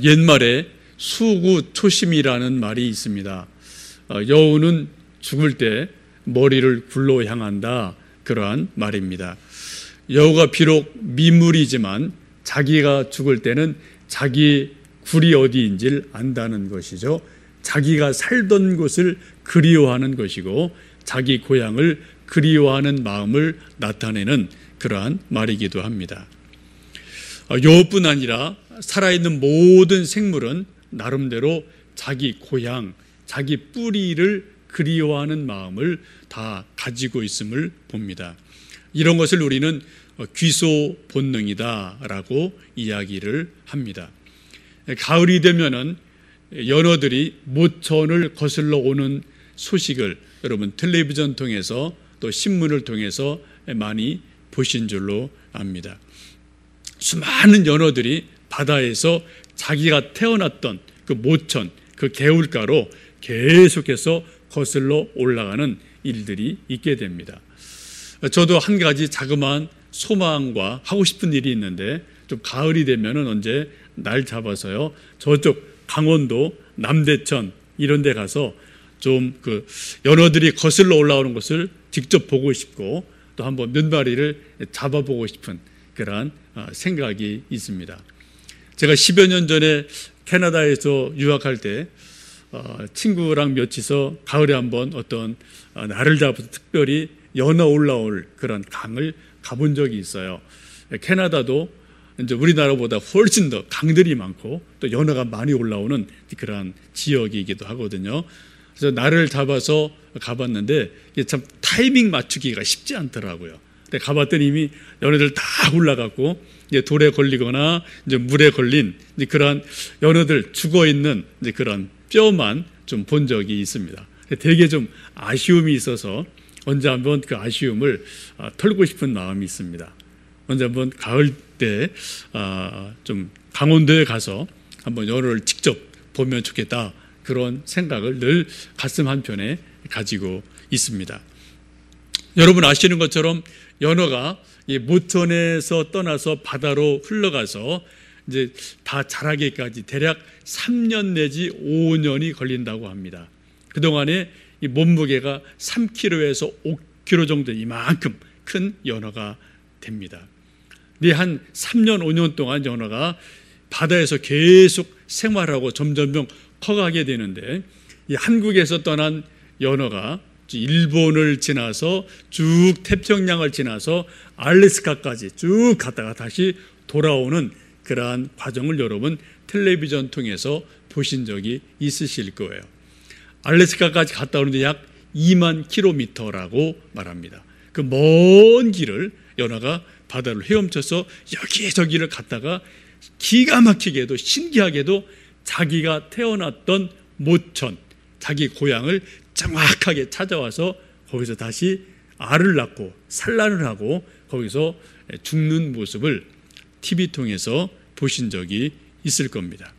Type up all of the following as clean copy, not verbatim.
옛말에 수구초심이라는 말이 있습니다. 여우는 죽을 때 머리를 굴로 향한다, 그러한 말입니다. 여우가 비록 미물이지만 자기가 죽을 때는 자기 굴이 어디인지를 안다는 것이죠. 자기가 살던 곳을 그리워하는 것이고 자기 고향을 그리워하는 마음을 나타내는 그러한 말이기도 합니다. 여우뿐 아니라 살아있는 모든 생물은 나름대로 자기 고향, 자기 뿌리를 그리워하는 마음을 다 가지고 있음을 봅니다. 이런 것을 우리는 귀소 본능이다라고 이야기를 합니다. 가을이 되면은 연어들이 모천을 거슬러 오는 소식을 여러분 텔레비전 통해서 또 신문을 통해서 많이 보신 줄로 압니다. 수많은 연어들이 바다에서 자기가 태어났던 그 모천, 그 개울가로 계속해서 거슬러 올라가는 일들이 있게 됩니다. 저도 한 가지 자그마한 소망과 하고 싶은 일이 있는데 좀 가을이 되면은 언제 날 잡아서요 저쪽 강원도 남대천 이런 데 가서 좀 그 연어들이 거슬러 올라오는 것을 직접 보고 싶고 또 한번 몇 마리를 잡아보고 싶은 그런 생각이 있습니다. 제가 10여 년 전에 캐나다에서 유학할 때 친구랑 몇이서 가을에 한번 어떤 날을 잡아서 특별히 연어 올라올 그런 강을 가본 적이 있어요. 캐나다도 이제 우리나라보다 훨씬 더 강들이 많고 또 연어가 많이 올라오는 그런 지역이기도 하거든요. 그래서 날을 잡아서 가봤는데 이게 참 타이밍 맞추기가 쉽지 않더라고요. 근데 가봤더니 이미 연어들 다 올라갔고 이제 돌에 걸리거나 이제 물에 걸린 이제 그런 연어들 죽어 있는 이제 그런 뼈만 좀 본 적이 있습니다. 되게 좀 아쉬움이 있어서 언제 한번 그 아쉬움을 털고 싶은 마음이 있습니다. 언제 한번 가을 때 좀 강원도에 가서 한번 연어를 직접 보면 좋겠다, 그런 생각을 늘 가슴 한편에 가지고 있습니다. 여러분 아시는 것처럼 연어가 이 모천에서 떠나서 바다로 흘러가서 이제 다 자라기까지 대략 3년 내지 5년이 걸린다고 합니다. 그동안에 이 몸무게가 3kg에서 5kg 정도 이만큼 큰 연어가 됩니다. 근데 한 3년, 5년 동안 연어가 바다에서 계속 생활하고 점점 커가게 되는데 이 한국에서 떠난 연어가 일본을 지나서 쭉 태평양을 지나서 알래스카까지 쭉 갔다가 다시 돌아오는 그러한 과정을 여러분 텔레비전 통해서 보신 적이 있으실 거예요. 알래스카까지 갔다 오는데 약 2만 킬로미터라고 말합니다. 그 먼 길을 연어가 바다를 헤엄쳐서 여기저기를 갔다가 기가 막히게도 신기하게도 자기가 태어났던 모천, 자기 고향을 정확하게 찾아와서 거기서 다시 알을 낳고 산란을 하고 거기서 죽는 모습을 TV 통해서 보신 적이 있을 겁니다.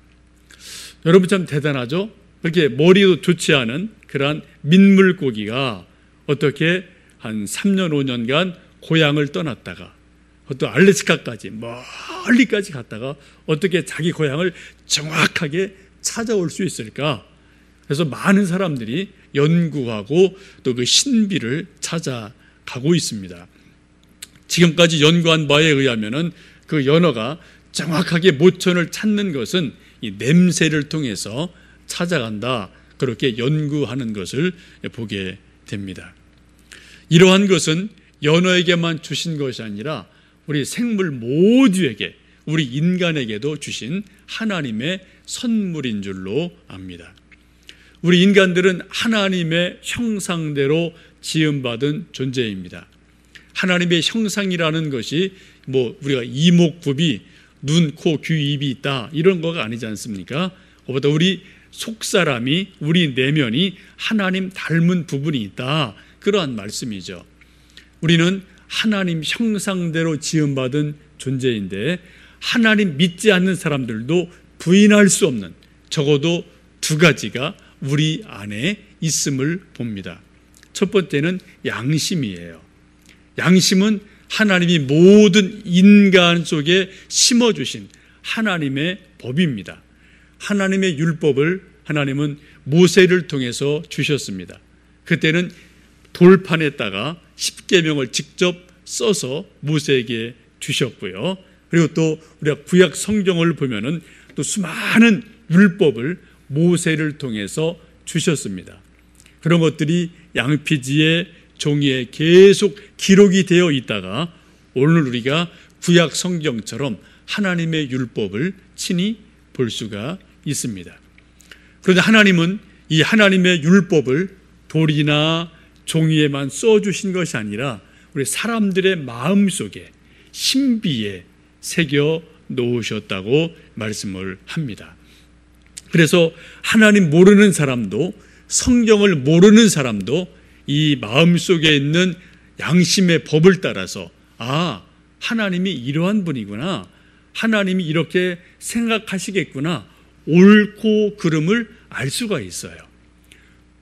여러분 참 대단하죠? 그렇게 머리도 좋지 않은 그러한 민물고기가 어떻게 한 3년, 5년간 고향을 떠났다가 또 알래스카까지 멀리까지 갔다가 어떻게 자기 고향을 정확하게 찾아올 수 있을까? 그래서 많은 사람들이 연구하고 또 그 신비를 찾아가고 있습니다. 지금까지 연구한 바에 의하면은 그 연어가 정확하게 모천을 찾는 것은 이 냄새를 통해서 찾아간다, 그렇게 연구하는 것을 보게 됩니다. 이러한 것은 연어에게만 주신 것이 아니라 우리 생물 모두에게, 우리 인간에게도 주신 하나님의 선물인 줄로 압니다. 우리 인간들은 하나님의 형상대로 지음받은 존재입니다. 하나님의 형상이라는 것이 우리가 이목구비, 눈, 코, 귀, 입이 있다 이런 거가 아니지 않습니까? 그보다 우리 속사람이, 우리 내면이 하나님 닮은 부분이 있다, 그러한 말씀이죠. 우리는 하나님 형상대로 지음받은 존재인데 하나님 믿지 않는 사람들도 부인할 수 없는 적어도 두 가지가 우리 안에 있음을 봅니다. 첫 번째는 양심이에요. 양심은 하나님이 모든 인간 속에 심어주신 하나님의 법입니다. 하나님의 율법을 하나님은 모세를 통해서 주셨습니다. 그때는 돌판에다가 십계명을 직접 써서 모세에게 주셨고요. 그리고 또 우리가 구약 성경을 보면은 또 수많은 율법을 모세를 통해서 주셨습니다. 그런 것들이 양피지에 종이에 계속 기록이 되어 있다가 오늘 우리가 구약 성경처럼 하나님의 율법을 친히 볼 수가 있습니다. 그런데 하나님은 이 하나님의 율법을 돌이나 종이에만 써주신 것이 아니라 우리 사람들의 마음속에 신비에 새겨 놓으셨다고 말씀을 합니다. 그래서 하나님 모르는 사람도 성경을 모르는 사람도 이 마음속에 있는 양심의 법을 따라서 하나님이 이러한 분이구나, 하나님이 이렇게 생각하시겠구나, 옳고 그름을 알 수가 있어요.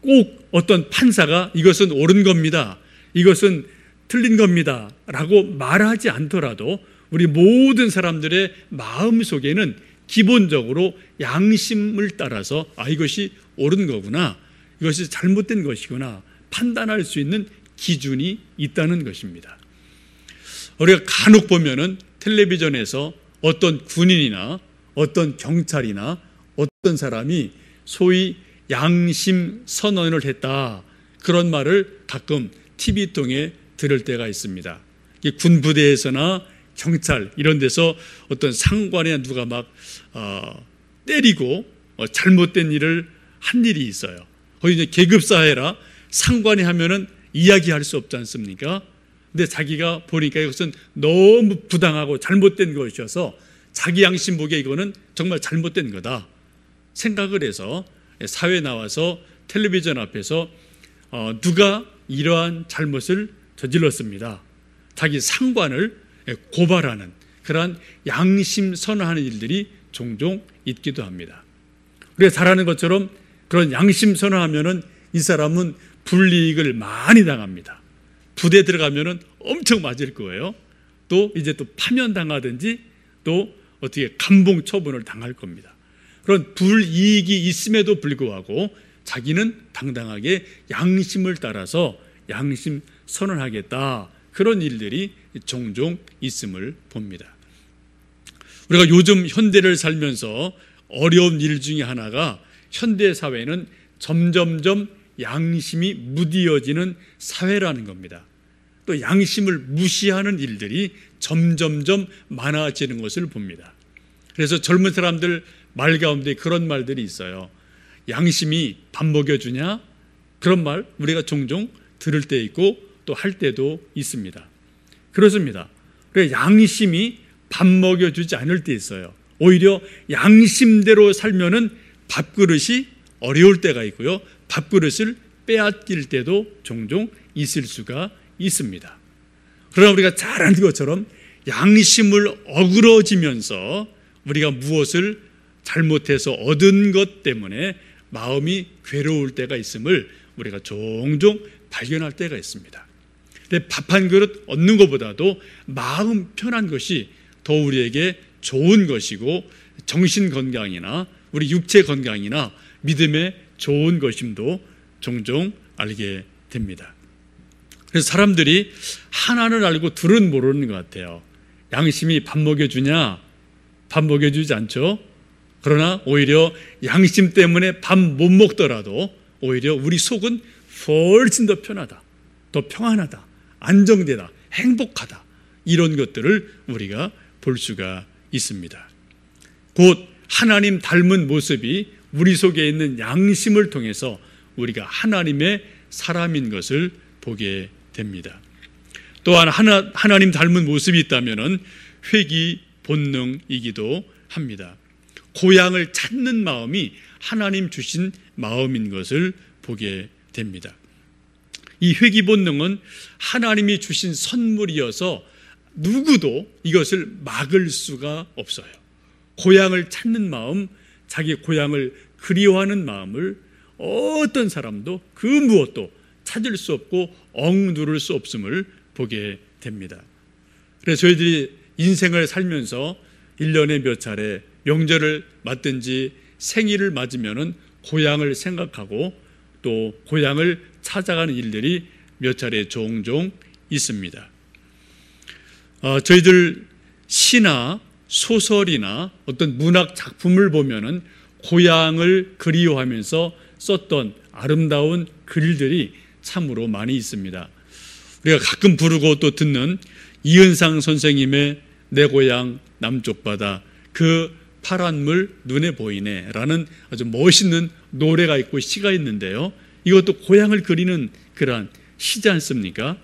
꼭 어떤 판사가 이것은 옳은 겁니다, 이것은 틀린 겁니다 라고 말하지 않더라도 우리 모든 사람들의 마음속에는 기본적으로 양심을 따라서 이것이 옳은 거구나, 이것이 잘못된 것이구나 판단할 수 있는 기준이 있다는 것입니다. 우리가 간혹 보면은 텔레비전에서 어떤 군인이나 어떤 경찰이나 어떤 사람이 소위 양심 선언을 했다, 그런 말을 가끔 TV 통해 들을 때가 있습니다. 군부대에서나 경찰 이런 데서 어떤 상관에 누가 막 때리고 잘못된 일을 한 일이 있어요. 거기 이제 계급사회라 상관이 하면은 이야기할 수 없지 않습니까? 근데 자기가 보니까 이것은 너무 부당하고 잘못된 것이어서 자기 양심 보기에 이거는 정말 잘못된 거다 생각을 해서 사회에 나와서 텔레비전 앞에서 누가 이러한 잘못을 저질렀습니다, 자기 상관을 고발하는 그러한 양심 선언하는 일들이 종종 있기도 합니다. 우리가 잘 아는 것처럼 그런 양심 선언하면은 이 사람은 불이익을 많이 당합니다. 부대 들어가면은 엄청 맞을 거예요. 또 이제 또 파면당하든지 또 어떻게 감봉 처분을 당할 겁니다. 그런 불이익이 있음에도 불구하고 자기는 당당하게 양심을 따라서 양심 선언하겠다, 그런 일들이 종종 있음을 봅니다. 우리가 요즘 현대를 살면서 어려운 일 중에 하나가 현대 사회는 점점점 양심이 무디어지는 사회라는 겁니다. 또 양심을 무시하는 일들이 점점점 많아지는 것을 봅니다. 그래서 젊은 사람들 말 가운데 그런 말들이 있어요. 양심이 밥 먹여주냐? 그런 말 우리가 종종 들을 때 있고 또 할 때도 있습니다. 그렇습니다. 그래서 양심이 밥 먹여주지 않을 때 있어요. 오히려 양심대로 살면은 밥그릇이 어려울 때가 있고요, 밥그릇을 빼앗길 때도 종종 있을 수가 있습니다. 그러나 우리가 잘 아는 것처럼 양심을 어그러지면서 우리가 무엇을 잘못해서 얻은 것 때문에 마음이 괴로울 때가 있음을 우리가 종종 발견할 때가 있습니다. 근데 밥 한 그릇 얻는 것보다도 마음 편한 것이 더 우리에게 좋은 것이고 정신 건강이나 우리 육체 건강이나 믿음에 좋은 것임도 종종 알게 됩니다. 그래서 사람들이 하나는 알고 둘은 모르는 것 같아요. 양심이 밥 먹여주냐? 밥 먹여주지 않죠. 그러나 오히려 양심 때문에 밥 못 먹더라도 오히려 우리 속은 훨씬 더 편하다, 더 평안하다, 안정되다, 행복하다, 이런 것들을 우리가 볼 수가 있습니다. 곧 하나님 닮은 모습이 우리 속에 있는 양심을 통해서 우리가 하나님의 사람인 것을 보게 됩니다. 또한 하나님 닮은 모습이 있다면 회귀 본능이기도 합니다. 고향을 찾는 마음이 하나님 주신 마음인 것을 보게 됩니다. 이 회귀 본능은 하나님이 주신 선물이어서 누구도 이것을 막을 수가 없어요. 고향을 찾는 마음, 자기 고향을 그리워하는 마음을 어떤 사람도 그 무엇도 찾을 수 없고 억누를 수 없음을 보게 됩니다. 그래서 저희들이 인생을 살면서 1년에 몇 차례 명절을 맞든지 생일을 맞으면은 고향을 생각하고 또 고향을 찾아가는 일들이 몇 차례 종종 있습니다. 저희들 시나 소설이나 어떤 문학 작품을 보면은 고향을 그리워하면서 썼던 아름다운 글들이 참으로 많이 있습니다. 우리가 가끔 부르고 또 듣는 이은상 선생님의 내 고향 남쪽 바다, 그 파란 물 눈에 보이네 라는 아주 멋있는 노래가 있고 시가 있는데요, 이것도 고향을 그리는 그러한 시지 않습니까?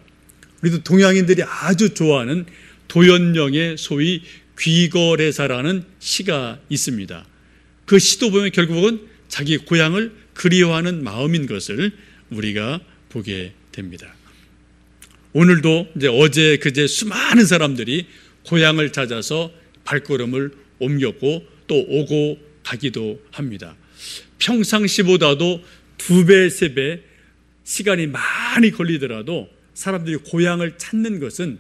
우리도 동양인들이 아주 좋아하는 도연령의 소위 귀거래사라는 시가 있습니다. 그 시도 보면 결국은 자기 고향을 그리워하는 마음인 것을 우리가 보게 됩니다. 오늘도 이제 어제 그제 수많은 사람들이 고향을 찾아서 발걸음을 옮겼고 또 오고 가기도 합니다. 평상시보다도 2배, 3배 시간이 많이 걸리더라도 사람들이 고향을 찾는 것은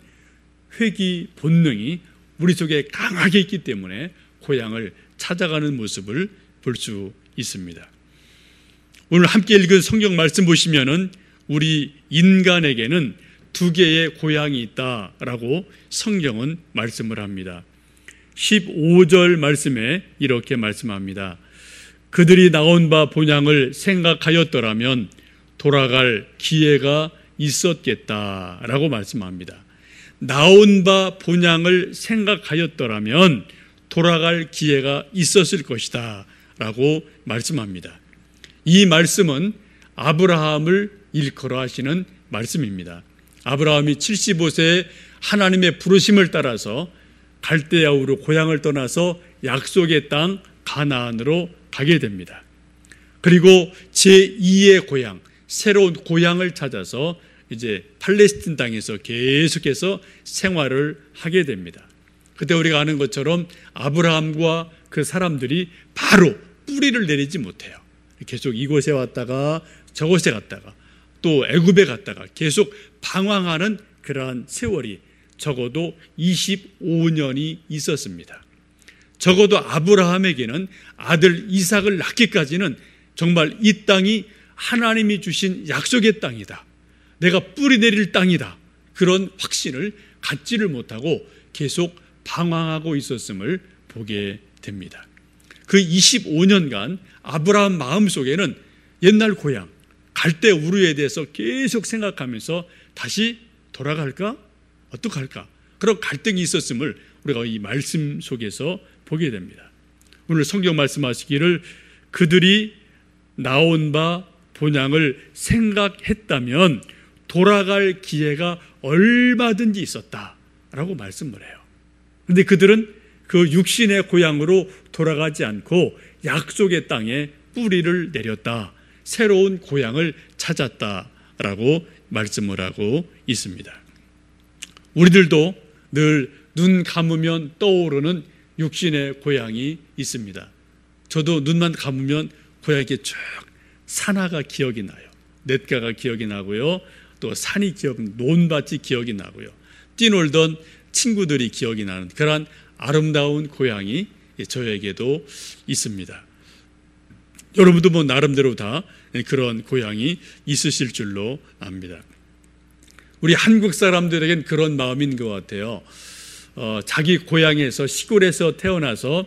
회귀 본능이 우리 속에 강하게 있기 때문에 고향을 찾아가는 모습을 볼 수 있습니다. 오늘 함께 읽은 성경 말씀 보시면은 우리 인간에게는 2개의 고향이 있다라고 성경은 말씀을 합니다. 15절 말씀에 이렇게 말씀합니다. 그들이 나온 바 본향을 생각하였더라면 돌아갈 기회가 있었겠다라고 말씀합니다. 나온 바 본향을 생각하였더라면 돌아갈 기회가 있었을 것이다 라고 말씀합니다. 이 말씀은 아브라함을 일컬어 하시는 말씀입니다. 아브라함이 75세에 하나님의 부르심을 따라서 갈대아우로 고향을 떠나서 약속의 땅 가나안으로 가게 됩니다. 그리고 제2의 고향, 새로운 고향을 찾아서 이제 팔레스틴 땅에서 계속해서 생활을 하게 됩니다. 그때 우리가 아는 것처럼 아브라함과 그 사람들이 바로 뿌리를 내리지 못해요. 계속 이곳에 왔다가 저곳에 갔다가 또 애굽에 갔다가 계속 방황하는 그러한 세월이 적어도 25년이 있었습니다. 적어도 아브라함에게는 아들 이삭을 낳기까지는 정말 이 땅이 하나님이 주신 약속의 땅이다, 내가 뿌리 내릴 땅이다, 그런 확신을 갖지를 못하고 계속 방황하고 있었음을 보게 됩니다. 그 25년간 아브라함 마음속에는 옛날 고향 갈대 우르에 대해서 계속 생각하면서 다시 돌아갈까? 어떡할까? 그런 갈등이 있었음을 우리가 이 말씀 속에서 보게 됩니다. 오늘 성경 말씀하시기를 그들이 나온 바 본향을 생각했다면 돌아갈 기회가 얼마든지 있었다라고 말씀을 해요. 그런데 그들은 그 육신의 고향으로 돌아가지 않고 약속의 땅에 뿌리를 내렸다, 새로운 고향을 찾았다라고 말씀을 하고 있습니다. 우리들도 늘 눈 감으면 떠오르는 육신의 고향이 있습니다. 저도 눈만 감으면 고향이 쭉 산하가 기억이 나요. 냇가가 기억이 나고요, 또 산이 논밭이 기억이 나고요, 뛰놀던 친구들이 기억이 나는 그런 아름다운 고향이 저에게도 있습니다. 여러분도 뭐 나름대로 다 그런 고향이 있으실 줄로 압니다. 우리 한국 사람들에겐 그런 마음인 것 같아요. 자기 고향에서 시골에서 태어나서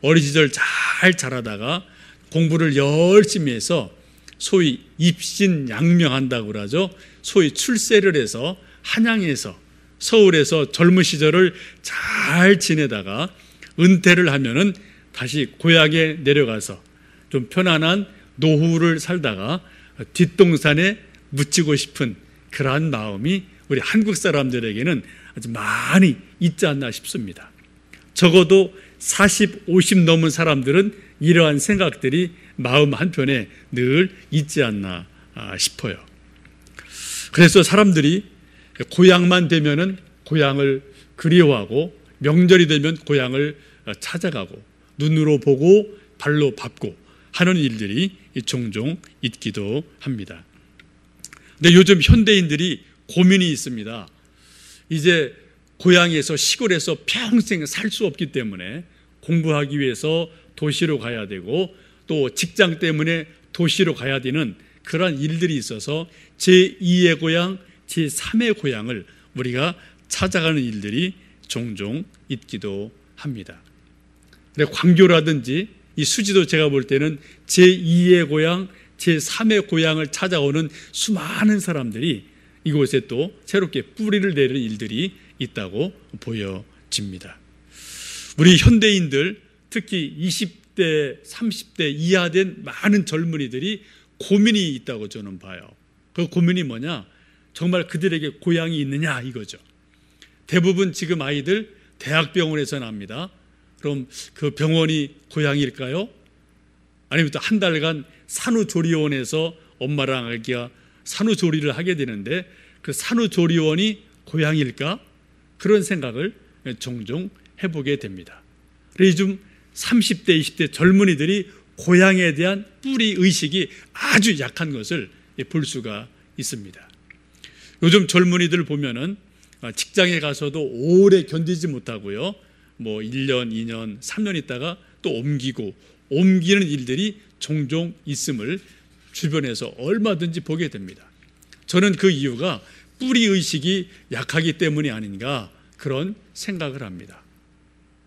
어린 시절 잘 자라다가 공부를 열심히 해서 소위 입신양명한다고 그러죠. 소위 출세를 해서 한양에서 서울에서 젊은 시절을 잘 지내다가 은퇴를 하면은 다시 고향에 내려가서 좀 편안한 노후를 살다가 뒷동산에 묻히고 싶은 그러한 마음이 우리 한국 사람들에게는 아주 많이 있지 않나 싶습니다. 적어도 40, 50 넘은 사람들은 이러한 생각들이 마음 한편에 늘 있지 않나 싶어요. 그래서 사람들이 고향만 되면은 고향을 그리워하고 명절이 되면 고향을 찾아가고 눈으로 보고 발로 밟고 하는 일들이 종종 있기도 합니다. 근데 요즘 현대인들이 고민이 있습니다. 이제 고향에서 시골에서 평생 살 수 없기 때문에 공부하기 위해서 도시로 가야 되고 또 직장 때문에 도시로 가야 되는 그러한 일들이 있어서 제2의 고향, 제3의 고향을 우리가 찾아가는 일들이 종종 있기도 합니다. 광교라든지 이 수지도 제가 볼 때는 제2의 고향, 제3의 고향을 찾아오는 수많은 사람들이 이곳에 또 새롭게 뿌리를 내리는 일들이 있다고 보여집니다. 우리 현대인들, 특히 20대, 30대 이하 된 많은 젊은이들이 고민이 있다고 저는 봐요. 그 고민이 뭐냐? 정말 그들에게 고향이 있느냐 이거죠. 대부분 지금 아이들 대학병원에서 납니다. 그럼 그 병원이 고향일까요? 아니면 또 한 달간 산후조리원에서 엄마랑 아기가 산후조리를 하게 되는데 그 산후조리원이 고향일까? 그런 생각을 종종 해보게 됩니다. 요즘 30대, 20대 젊은이들이 고향에 대한 뿌리 의식이 아주 약한 것을 볼 수가 있습니다. 요즘 젊은이들 보면은 직장에 가서도 오래 견디지 못하고요. 1년, 2년, 3년 있다가 또 옮기는 일들이 종종 있음을 주변에서 얼마든지 보게 됩니다. 저는 그 이유가 뿌리 의식이 약하기 때문이 아닌가 그런 생각을 합니다.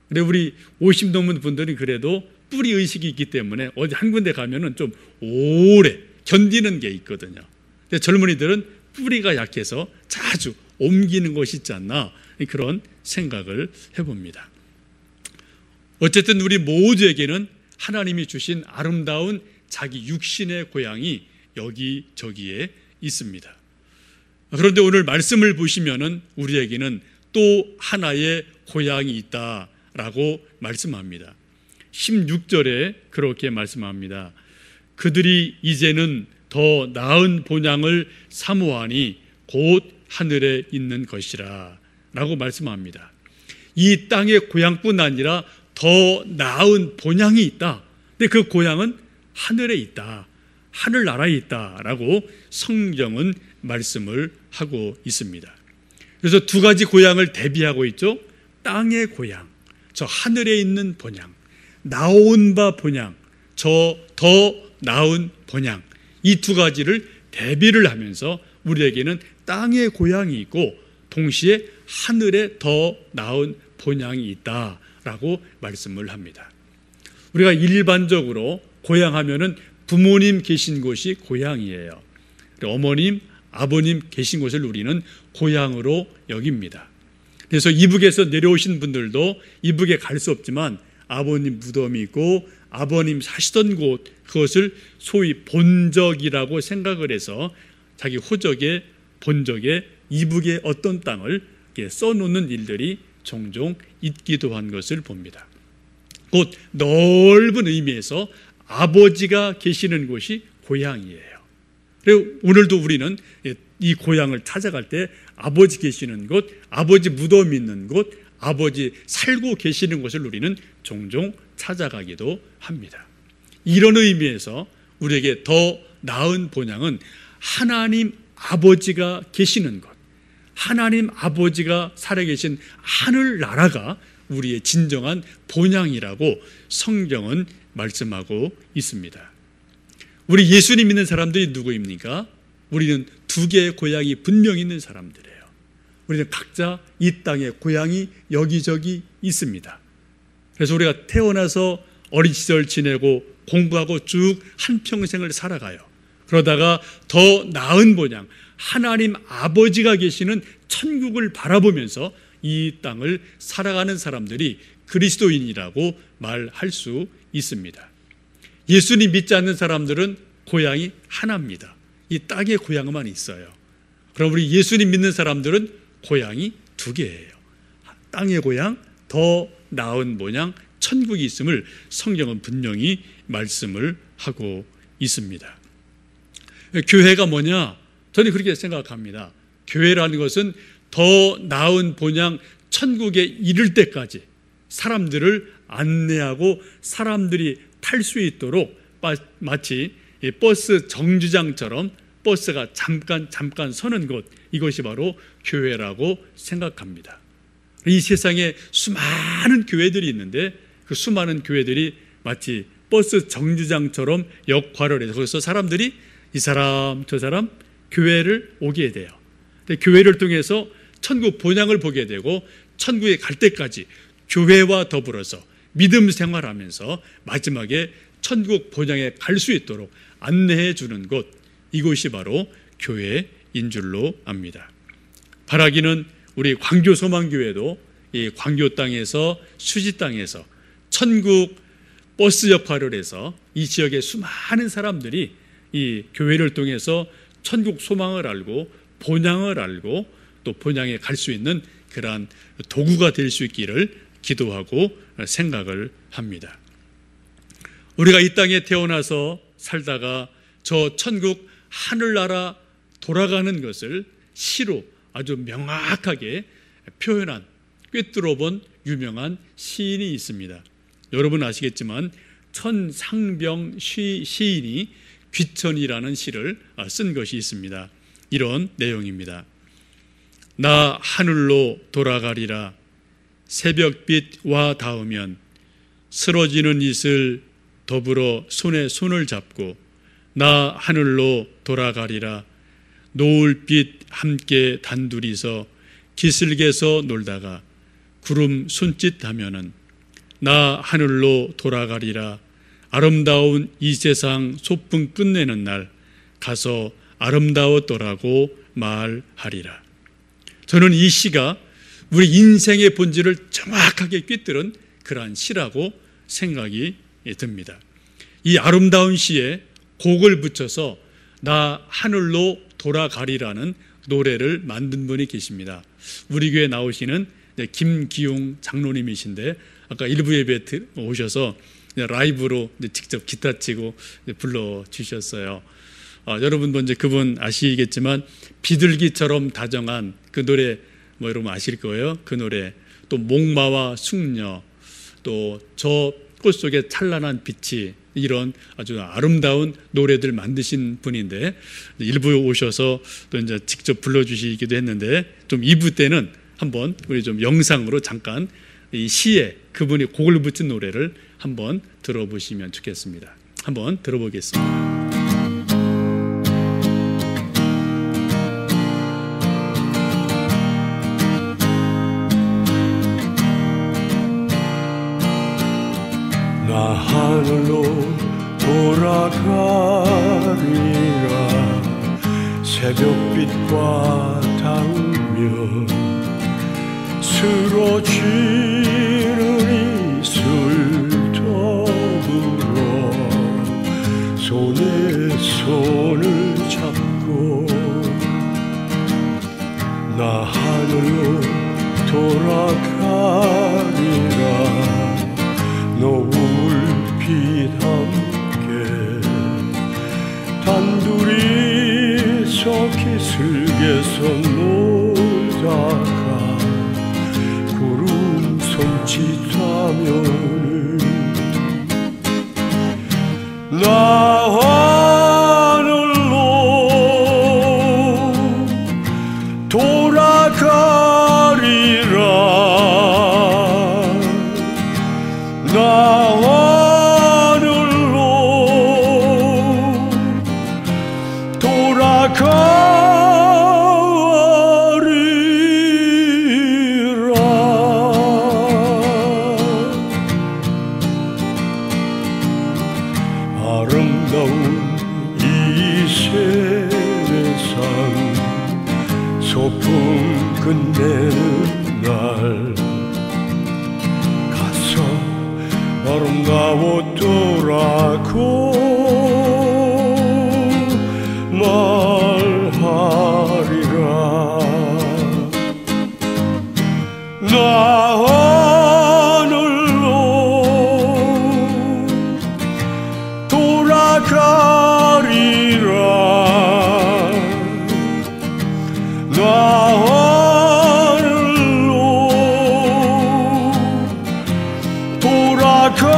근데 우리 50 넘은 분들이 그래도 뿌리 의식이 있기 때문에 어디 한 군데 가면은 좀 오래 견디는 게 있거든요. 근데 젊은이들은 뿌리가 약해서 자주 옮기는 것이 있지 않나 그런 생각을 해봅니다. 어쨌든 우리 모두에게는 하나님이 주신 아름다운 자기 육신의 고향이 여기저기에 있습니다. 그런데 오늘 말씀을 보시면은 우리에게는 또 하나의 고향이 있다라고 말씀합니다. 16절에 그렇게 말씀합니다. 그들이 이제는 더 나은 본향을 사모하니 곧 하늘에 있는 것이라 라고 말씀합니다. 이 땅의 고향뿐 아니라 더 나은 본향이 있다. 근데 그 고향은 하늘에 있다. 하늘나라에 있다라고 성경은 말씀을 하고 있습니다. 그래서 두 가지 고향을 대비하고 있죠. 땅의 고향, 저 하늘에 있는 본향, 나온 바 본향, 저 더 나은 본향, 이 두 가지를 대비를 하면서 우리에게는 땅의 고향이 있고 동시에 하늘에 더 나은 본향이 있다라고 말씀을 합니다. 우리가 일반적으로 고향하면은 부모님 계신 곳이 고향이에요. 어머님, 아버님 계신 곳을 우리는 고향으로 여깁니다. 그래서 이북에서 내려오신 분들도 이북에 갈 수 없지만 아버님 무덤이 있고 아버님 사시던 곳, 그것을 소위 본적이라고 생각을 해서 자기 호적에, 본적에 이북의 어떤 땅을 써놓는 일들이 종종 있기도 한 것을 봅니다. 곧 넓은 의미에서 아버지가 계시는 곳이 고향이에요. 그리고 오늘도 우리는 이 고향을 찾아갈 때 아버지 계시는 곳, 아버지 무덤이 있는 곳, 아버지 살고 계시는 곳을 우리는 종종 찾아가기도 합니다. 이런 의미에서 우리에게 더 나은 본향은 하나님 아버지가 계시는 곳, 하나님 아버지가 살아계신 하늘나라가 우리의 진정한 본향이라고 성경은 말씀하고 있습니다. 우리 예수님 믿는 사람들이 누구입니까? 우리는 두 개의 고향이 분명히 있는 사람들이에요. 우리는 각자 이 땅의 고향이 여기저기 있습니다. 그래서 우리가 태어나서 어린 시절 지내고 공부하고 쭉 한평생을 살아가요. 그러다가 더 나은 본향, 하나님 아버지가 계시는 천국을 바라보면서 이 땅을 살아가는 사람들이 그리스도인이라고 말할 수 있습니다. 예수님 믿지 않는 사람들은 고향이 하나입니다. 이 땅의 고향만 있어요. 그럼 우리 예수님 믿는 사람들은 고향이 두 개예요. 땅의 고향, 더 나은 본향, 천국이 있음을 성경은 분명히 말씀을 하고 있습니다. 교회가 뭐냐? 저는 그렇게 생각합니다. 교회라는 것은 더 나은 본향, 천국에 이를 때까지 사람들을 안내하고 사람들이 탈 수 있도록 마치 버스 정류장처럼 버스가 잠깐 서는 곳, 이것이 바로 교회라고 생각합니다. 이 세상에 수많은 교회들이 있는데 그 수많은 교회들이 마치 버스 정류장처럼 역할을 해서 거기서 사람들이 이 사람 저 사람 교회를 오게 돼요. 교회를 통해서 천국 본향을 보게 되고 천국에 갈 때까지 교회와 더불어서 믿음 생활하면서 마지막에 천국 본향에 갈 수 있도록 안내해 주는 곳, 이곳이 바로 교회인 줄로 압니다. 바라기는 우리 광교 소망교회도 이 광교 땅에서 수지 땅에서 천국 버스 역할을 해서 이 지역의 수많은 사람들이 이 교회를 통해서 천국 소망을 알고 본향을 알고 또 본향에 갈 수 있는 그러한 도구가 될 수 있기를 기도하고 생각을 합니다. 우리가 이 땅에 태어나서 살다가 저 천국 하늘나라 돌아가는 것을 시로 아주 명확하게 표현한 꿰뚫어본 유명한 시인이 있습니다. 여러분 아시겠지만 천상병 시인이 귀천이라는 시를 쓴 것이 있습니다. 이런 내용입니다. 나 하늘로 돌아가리라. 새벽빛 와 닿으면 쓰러지는 이슬 더불어 손에 손을 잡고 나 하늘로 돌아가리라. 노을빛 함께 단둘이서 기슭에서 놀다가 구름 손짓하면은 나 하늘로 돌아가리라. 아름다운 이 세상 소풍 끝내는 날 가서 아름다웠더라고 말하리라. 저는 이 시가 우리 인생의 본질을 정확하게 꿰뚫은 그러한 시라고 생각이 듭니다. 이 아름다운 시에 곡을 붙여서 나 하늘로 돌아가리라는 노래를 만든 분이 계십니다. 우리 교회 나오시는 김기용 장로님이신데 아까 일부 예배 오셔서 라이브로 직접 기타 치고 불러주셨어요. 여러분 먼저 그분 아시겠지만 비둘기처럼 다정한 그 노래 뭐 여러분 아실 거예요. 그 노래 또 목마와 숙녀 또 저 꽃 속에 찬란한 빛이 이런 아주 아름다운 노래들 만드신 분인데 일부 오셔서 또 이제 직접 불러주시기도 했는데 좀 2부 때는 한번 우리 좀 영상으로 잠깐 이 시에 그분이 곡을 붙인 노래를 한번 들어보시면 좋겠습니다. 한번 들어보겠습니다. 나 하늘로 돌아가리라. 새벽빛과 닿으면 쓰러지는 이슬 더불어 손에 손을 잡고 나 하늘로 돌아가리라. 노을빛 함께 단둘이서 기슭에서 놀다가 구름 손짓하면은 나 하늘로 돌아가리라. 나 하늘로 돌아가리라. 아름다운 이 세상 소풍 끝내는 날 아름다웠더라고 말하리라. 나 하늘로 돌아가리라. 나 하늘로 돌아가리라.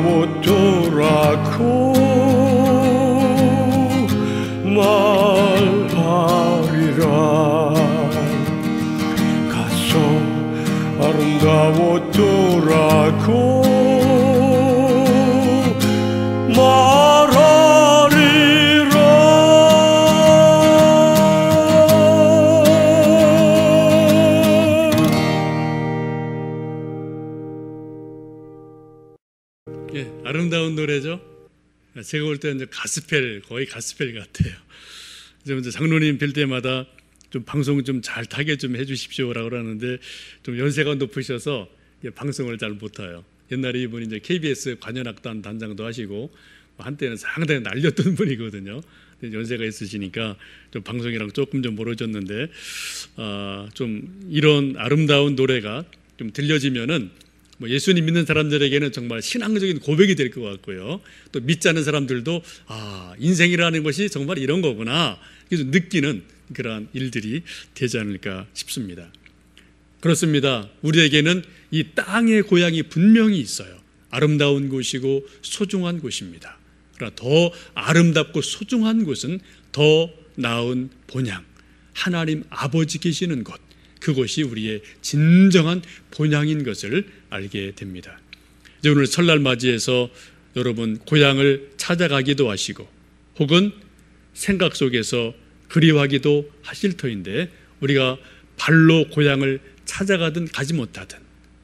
아름다웠더라고 말하리라. 가서 아름다웠더라고 말하리라. 예, 아름다운 노래죠. 제가 볼 때는 가스펠, 거의 가스펠 같아요. 이제 장로님 뵐 때마다 좀 방송 좀 잘 타게 좀 해주십시오라고 그러는데 좀 연세가 높으셔서 방송을 잘 못해요. 옛날에 이분이 이제 KBS 관현악단 단장도 하시고 한때는 상당히 날렸던 분이거든요. 연세가 있으시니까 좀 방송이랑 조금 좀 멀어졌는데 좀 이런 아름다운 노래가 좀 들려지면은 뭐 예수님 믿는 사람들에게는 정말 신앙적인 고백이 될 것 같고요. 또 믿지 않는 사람들도 인생이라는 것이 정말 이런 거구나 그래서 느끼는 그러한 일들이 되지 않을까 싶습니다. 그렇습니다. 우리에게는 이 땅의 고향이 분명히 있어요. 아름다운 곳이고 소중한 곳입니다. 그러나 더 아름답고 소중한 곳은 더 나은 본향, 하나님 아버지 계시는 곳, 그것이 우리의 진정한 본향인 것을 알게 됩니다. 이제 오늘 설날 맞이해서 여러분 고향을 찾아가기도 하시고 혹은 생각 속에서 그리워하기도 하실 터인데 우리가 발로 고향을 찾아가든 가지 못하든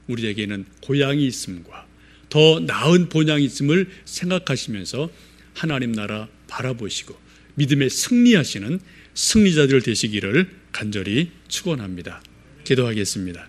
우리에게는 고향이 있음과 더 나은 본향이 있음을 생각하시면서 하나님 나라 바라보시고 믿음에 승리하시는 승리자들 되시기를 간절히 축원합니다. 기도하겠습니다.